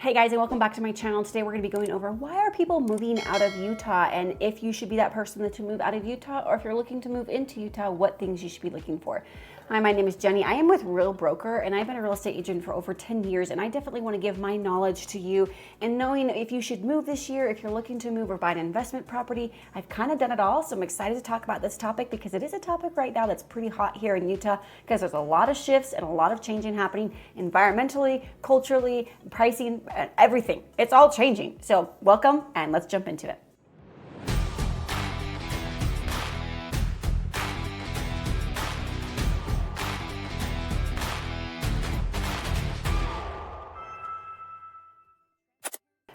Hey guys, and welcome back to my channel. Today we're going to be going over why are people moving out of Utah, and if you should be that person to move out of Utah, or if you're looking to move into Utah, what things you should be looking for. Hi, my name is Jenny. I am with Real Broker, and I've been a real estate agent for over 10 years, and I definitely want to give my knowledge to you. And knowing if you should move this year, if you're looking to move or buy an investment property, I've kind of done it all, so I'm excited to talk about this topic because it is a topic right now that's pretty hot here in Utah because there's a lot of shifts and a lot of changing happening environmentally, culturally, pricing, everything. It's all changing. So welcome, and let's jump into it.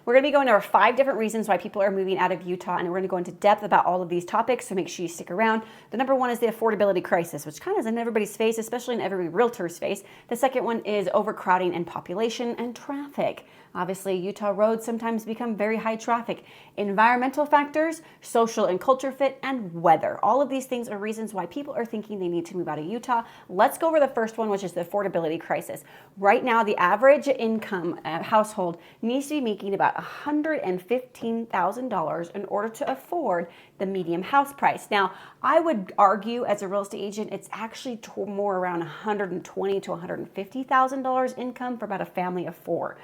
We're going to be going over 5 different reasons why people are moving out of Utah, and we're going to go into depth about all of these topics, so make sure you stick around. The number one is the affordability crisis, which kind of is in everybody's face, especially in every realtor's face. The second one is overcrowding and population and traffic. Obviously, Utah roads sometimes become very high traffic. Environmental factors, social and culture fit, and weather. All of these things are reasons why people are thinking they need to move out of Utah. Let's go over the first one, which is the affordability crisis. Right now, the average income household needs to be making about $115,000 in order to afford the median house price. Now, I would argue as a real estate agent, it's actually more around $120,000 to $150,000 income for about a family of 4.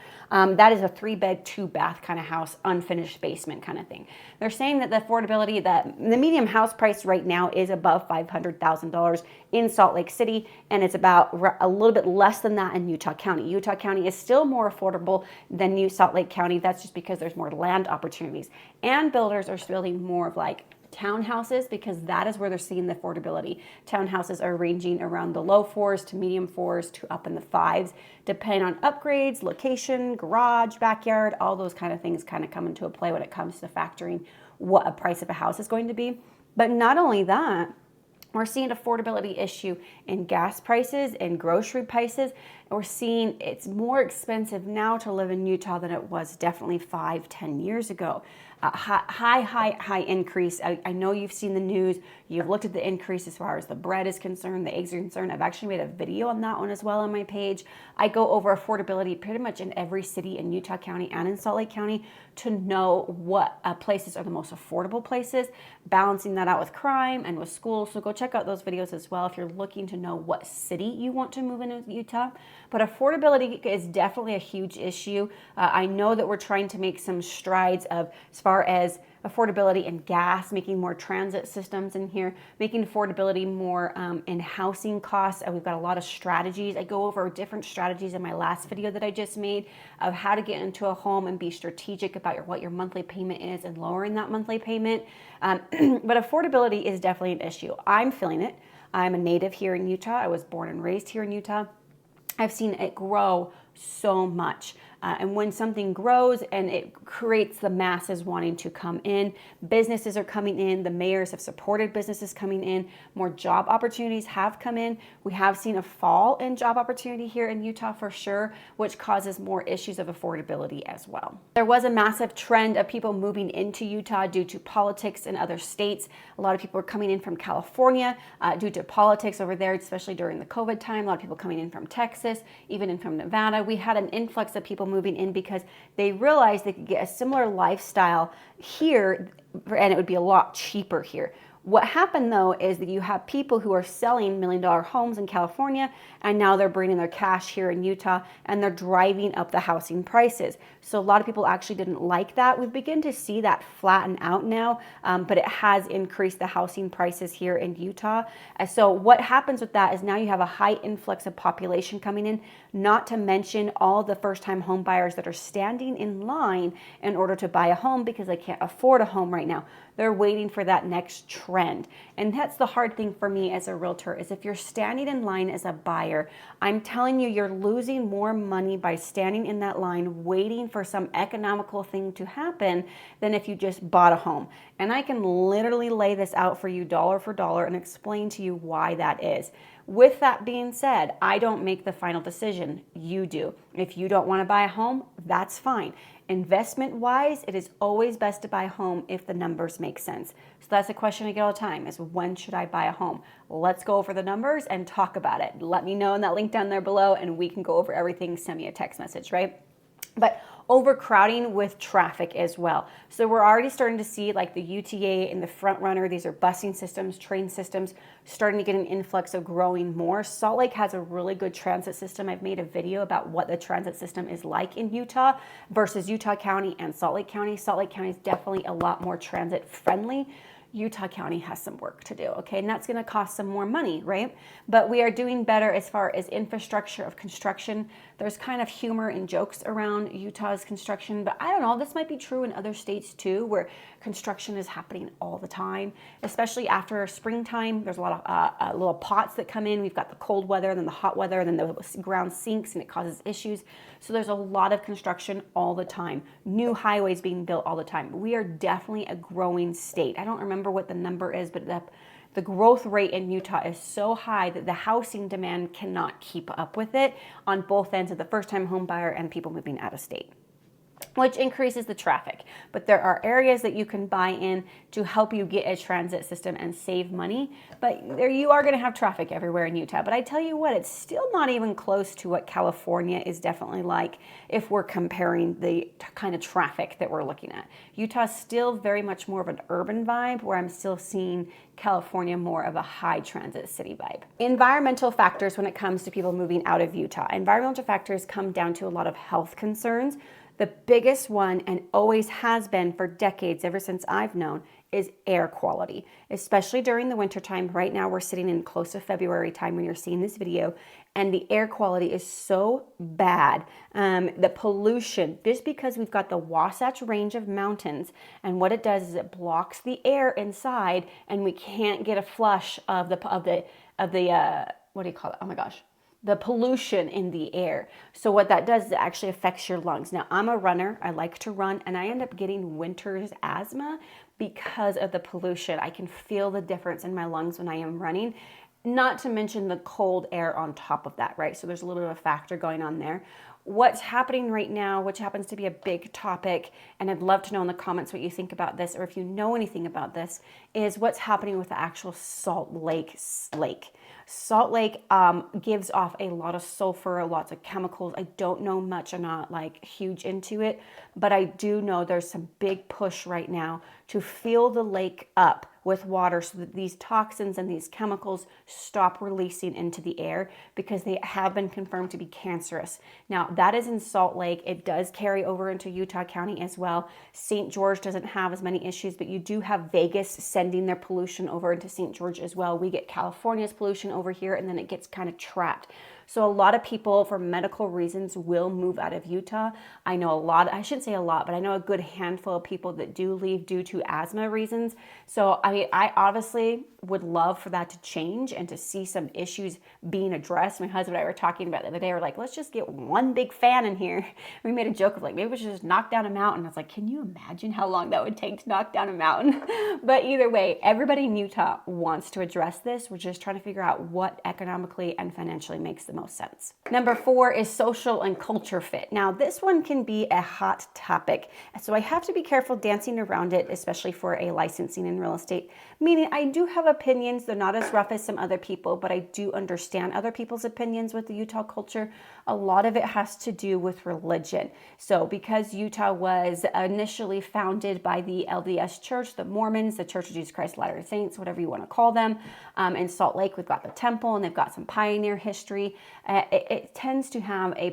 That is a 3-bed, 2-bath kind of house, unfinished basement kind of thing. They're saying that the affordability, that the median house price right now is above $500,000 in Salt Lake City, and it's about a little bit less than that in Utah County. Utah County is still more affordable than New Salt Lake County. That's just because there's more land opportunities, and builders are building more of like townhouses because that is where they're seeing the affordability. Townhouses are ranging around the low 4s to medium 4s to up in the 5s, depending on upgrades, location, garage, backyard, all those kind of things kind of come into play when it comes to factoring what a price of a house is going to be. But not only that, we're seeing an affordability issue in gas prices and grocery prices. And we're seeing it's more expensive now to live in Utah than it was definitely 5-10 years ago. High increase. I know you've seen the news. You've looked at the increase as far as the bread is concerned, the eggs are concerned. I've actually made a video on that one as well on my page. I go over affordability pretty much in every city in Utah County and in Salt Lake County to know what places are the most affordable places, balancing that out with crime and with schools. So go check out those videos as well if you're looking to know what city you want to move into Utah. But affordability is definitely a huge issue. I know that we're trying to make some strides of as far as affordability in gas, making more transit systems in here, making affordability more in housing costs. We've got a lot of strategies. I go over different strategies in my last video that I just made of how to get into a home and be strategic about what your monthly payment is and lowering that monthly payment. But affordability is definitely an issue. I'm feeling it. I'm a native here in Utah. I was born and raised here in Utah. I've seen it grow so much. And when something grows and it creates the masses wanting to come in, businesses are coming in, the mayors have supported businesses coming in, more job opportunities have come in. We have seen a fall in job opportunity here in Utah for sure, which causes more issues of affordability as well. There was a massive trend of people moving into Utah due to politics in other states. A lot of people are coming in from California due to politics over there, especially during the COVID time. A lot of people coming in from Texas, even in from Nevada. We had an influx of people moving in because they realized they could get a similar lifestyle here and it would be a lot cheaper here. What happened though is that you have people who are selling $1 million homes in California and now they're bringing their cash here in Utah and they're driving up the housing prices. So a lot of people actually didn't like that. We've begun to see that flatten out now, but it has increased the housing prices here in Utah. So what happens with that is now you have a high influx of population coming in, not to mention all the first-time home buyers that are standing in line in order to buy a home because they can't afford a home right now. They're waiting for that next trend. And that's the hard thing for me as a realtor is if you're standing in line as a buyer, I'm telling you, you're losing more money by standing in that line waiting for some economical thing to happen than if you just bought a home. And I can literally lay this out for you dollar for dollar and explain to you why that is. With that being said, I don't make the final decision. You do. If you don't want to buy a home, that's fine. Investment wise, it is always best to buy a home if the numbers make sense. So that's a question I get all the time is when should I buy a home? Let's go over the numbers and talk about it. Let me know in that link down there below and we can go over everything. Send me a text message, right? But overcrowding with traffic as well. So we're already starting to see like the UTA and the front runner. These are busing systems, train systems, starting to get an influx of growing more. Salt Lake has a really good transit system. I've made a video about what the transit system is like in Utah versus Utah County and Salt Lake County. Salt Lake County is definitely a lot more transit friendly. Utah County has some work to do, okay? And that's gonna cost some more money, right? But we are doing better as far as infrastructure of construction. There's kind of humor and jokes around Utah's construction, but I don't know, this might be true in other states too, where construction is happening all the time, especially after springtime. There's a lot of little pots that come in. We've got the cold weather, and then the hot weather, and then the ground sinks and it causes issues. So there's a lot of construction all the time. New highways being built all the time. We are definitely a growing state. I don't remember what the number is, but the growth rate in Utah is so high that the housing demand cannot keep up with it on both ends of the first-time home buyer and people moving out of state, which increases the traffic. But there are areas that you can buy in to help you get a transit system and save money. But there you are going to have traffic everywhere in Utah. But I tell you what, it's still not even close to what California is definitely like if we're comparing the kind of traffic that we're looking at. Utah's still very much more of an urban vibe, where I'm still seeing California more of a high transit city vibe. Environmental factors when it comes to people moving out of Utah. Environmental factors come down to a lot of health concerns. The biggest one, and always has been for decades, ever since I've known, is air quality, especially during the wintertime. Right now, we're sitting in close to February time when you're seeing this video, and the air quality is so bad. The pollution, just because we've got the Wasatch Range of mountains, and what it does is it blocks the air inside, and we can't get a flush of the what do you call it? Oh my gosh. The pollution in the air. So what that does is it actually affects your lungs. Now, I'm a runner. I like to run, and I end up getting winter's asthma because of the pollution. I can feel the difference in my lungs when I am running, not to mention the cold air on top of that, right? So there's a little bit of a factor going on there. What's happening right now, which happens to be a big topic, and I'd love to know in the comments what you think about this, or if you know anything about this, is what's happening with the actual Salt Lake lake. Salt Lake gives off a lot of sulfur, lots of chemicals. I don't know much. I'm not like huge into it, but I do know there's some big push right now to fill the lake up with water so that these toxins and these chemicals stop releasing into the air, because they have been confirmed to be cancerous. Now, that is in Salt Lake. It does carry over into Utah County as well. St. George doesn't have as many issues, but you do have Vegas sending their pollution over into St. George as well. We get California's pollution over here, and then it gets kind of trapped. So a lot of people, for medical reasons, will move out of Utah. I know a lot, I shouldn't say a lot, but I know a good handful of people that do leave due to asthma reasons. So I mean, I obviously would love for that to change and to see some issues being addressed. My husband and I were talking about it the other day. We're like, let's just get one big fan in here. We made a joke of like, maybe we should just knock down a mountain. I was like, can you imagine how long that would take to knock down a mountain? But either way, everybody in Utah wants to address this. We're just trying to figure out what economically and financially makes the most sense. Number 4 is social and culture fit. Now, this one can be a hot topic, so I have to be careful dancing around it, especially for a licensing in real estate. Meaning, I do have opinions. They're not as rough as some other people, but I do understand other people's opinions with the Utah culture. A lot of it has to do with religion. So because Utah was initially founded by the LDS Church, the Mormons, the Church of Jesus Christ of Latter-day Saints, whatever you want to call them, in Salt Lake, we've got the temple, and they've got some pioneer history. It tends to have a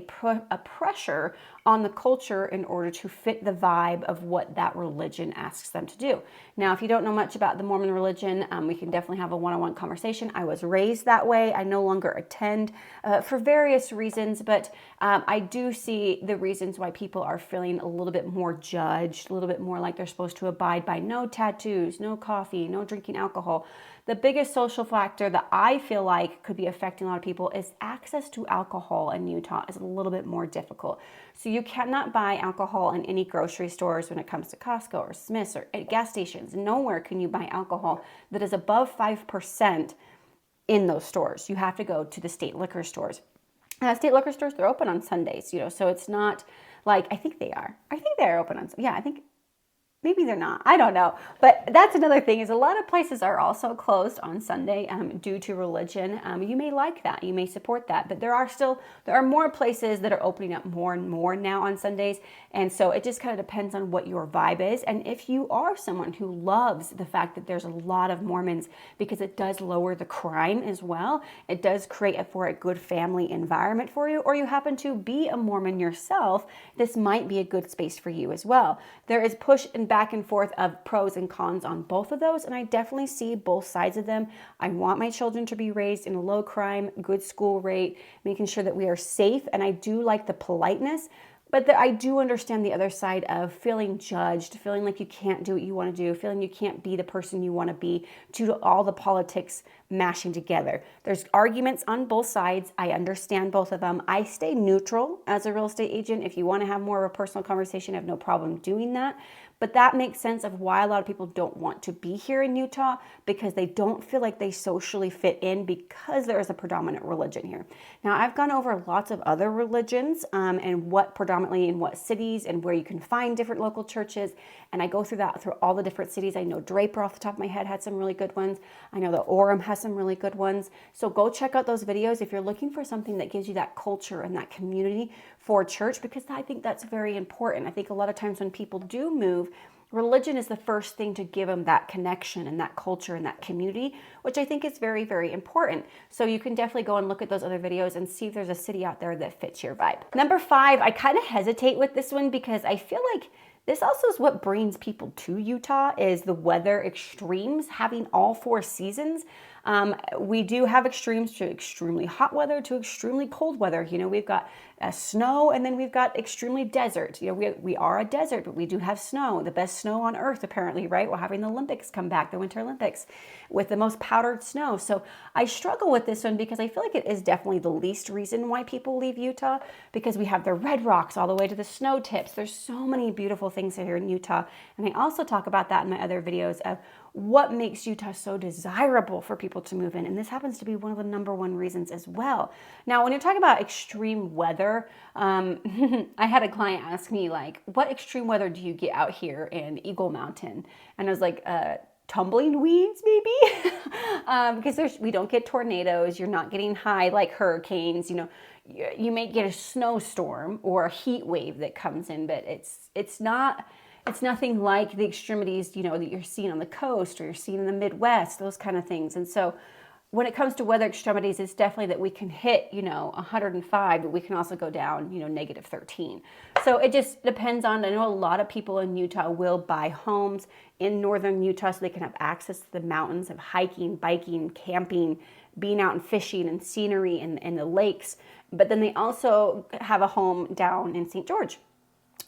pressure on the culture in order to fit the vibe of what that religion asks them to do. Now, if you don't know much about the Mormon religion, we can definitely have a one-on-one conversation. I was raised that way. I no longer attend for various reasons, but I do see the reasons why people are feeling a little bit more judged, a little bit more like they're supposed to abide by no tattoos, no coffee, no drinking alcohol. The biggest social factor that I feel like could be affecting a lot of people is access to alcohol in Utah is a little bit more difficult. So you cannot buy alcohol in any grocery stores when it comes to Costco or Smith's or at gas stations. Nowhere can you buy alcohol that is above 5% in those stores. You have to go to the state liquor stores. State liquor stores, they're open on Sundays, so it's not like, I think they are open on, yeah, I think Maybe they're not. I don't know. But that's another thing is a lot of places are also closed on Sunday due to religion. You may like that. You may support that. But there are more places that are opening up more and more now on Sundays. And so it just kind of depends on what your vibe is. And if you are someone who loves the fact that there's a lot of Mormons because it does lower the crime as well, it does create a good family environment for you, or you happen to be a Mormon yourself, this might be a good space for you as well. There is push and back and forth of pros and cons on both of those, and I definitely see both sides of them. I want my children to be raised in a low crime, good school rate, making sure that we are safe, and I do like the politeness, but I do understand the other side of feeling judged, feeling like you can't do what you want to do, feeling you can't be the person you want to be due to all the politics mashing together. There's arguments on both sides. I understand both of them. I stay neutral as a real estate agent. If you want to have more of a personal conversation, I have no problem doing that. But that makes sense of why a lot of people don't want to be here in Utah, because they don't feel like they socially fit in because there is a predominant religion here. Now, I've gone over lots of other religions and what predominantly in what cities and where you can find different local churches. And I go through that through all the different cities. I know Draper off the top of my head had some really good ones. I know that Orem has some really good ones. So go check out those videos if you're looking for something that gives you that culture and that community for church, because I think that's very important. I think a lot of times when people do move, religion is the first thing to give them that connection and that culture and that community, which I think is very, very important. So you can definitely go and look at those other videos and see if there's a city out there that fits your vibe. Number 5, I kind of hesitate with this one because I feel like this also is what brings people to Utah, is the weather extremes, having all 4 seasons. We do have extremes to extremely hot weather to extremely cold weather. You know, we've got snow, and then we've got extremely desert. You know, we are a desert, but we do have snow, the best snow on earth apparently, right? We're having the Olympics come back, the Winter Olympics, with the most powdered snow. So I struggle with this one because I feel like it is definitely the least reason why people leave Utah, because we have the red rocks all the way to the snow tips. There's so many beautiful things here in Utah. And I also talk about that in my other videos of what makes Utah so desirable for people to move in. And this happens to be one of the number 1 reasons as well. Now, when you're talking about extreme weather, I had a client ask me, like, what extreme weather do you get out here in Eagle Mountain? And I was like, tumbling weeds, maybe? Because we don't get tornadoes. You're not getting high like hurricanes. You know, you may get a snowstorm or a heat wave that comes in, but it's nothing like the extremities, you know, that you're seeing on the coast or you're seeing in the Midwest, those kind of things. And so when it comes to weather extremities, it's definitely that we can hit, you know, 105, but we can also go down, you know, negative 13. So it just depends on, I know a lot of people in Utah will buy homes in northern Utah so they can have access to the mountains of hiking, biking, camping, being out and fishing and scenery and the lakes. But then they also have a home down in St. George.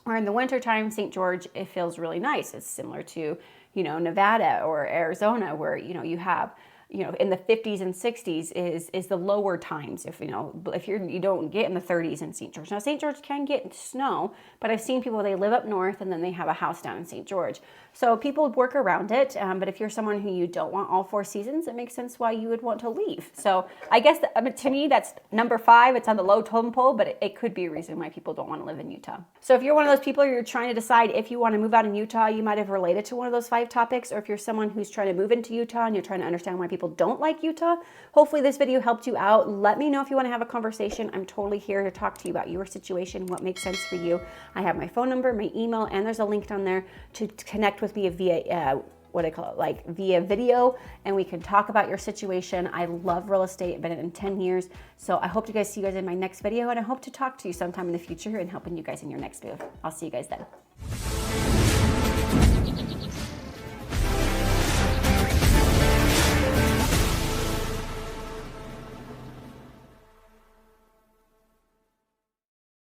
Or in the wintertime, St. George, it feels really nice. It's similar to, you know, Nevada or Arizona, where, you know, you have, you know, in the 50s and 60s is the lower times. If, you know, if you don't get in the 30s in St. George. Now, St. George can get snow, but I've seen people, they live up north and then they have a house down in St. George. So people work around it. But if you're someone who you don't want all 4 seasons, it makes sense why you would want to leave. So I guess to me, that's number 5. It's on the low totem pole, but it could be a reason why people don't want to live in Utah. So if you're one of those people, you're trying to decide if you want to move out in Utah, you might have related to one of those 5 topics. Or if you're someone who's trying to move into Utah and you're trying to understand why people don't like Utah, hopefully this video helped you out. Let me know if you want to have a conversation. I'm totally here to talk to you about your situation, what makes sense for you. I have my phone number, my email, and there's a link down there to connect with me via via video, and we can talk about your situation. I love real estate. I've been in it 10 years. So I hope to see you guys in my next video, and I hope to talk to you sometime in the future and helping you guys in your next move. I'll see you guys then.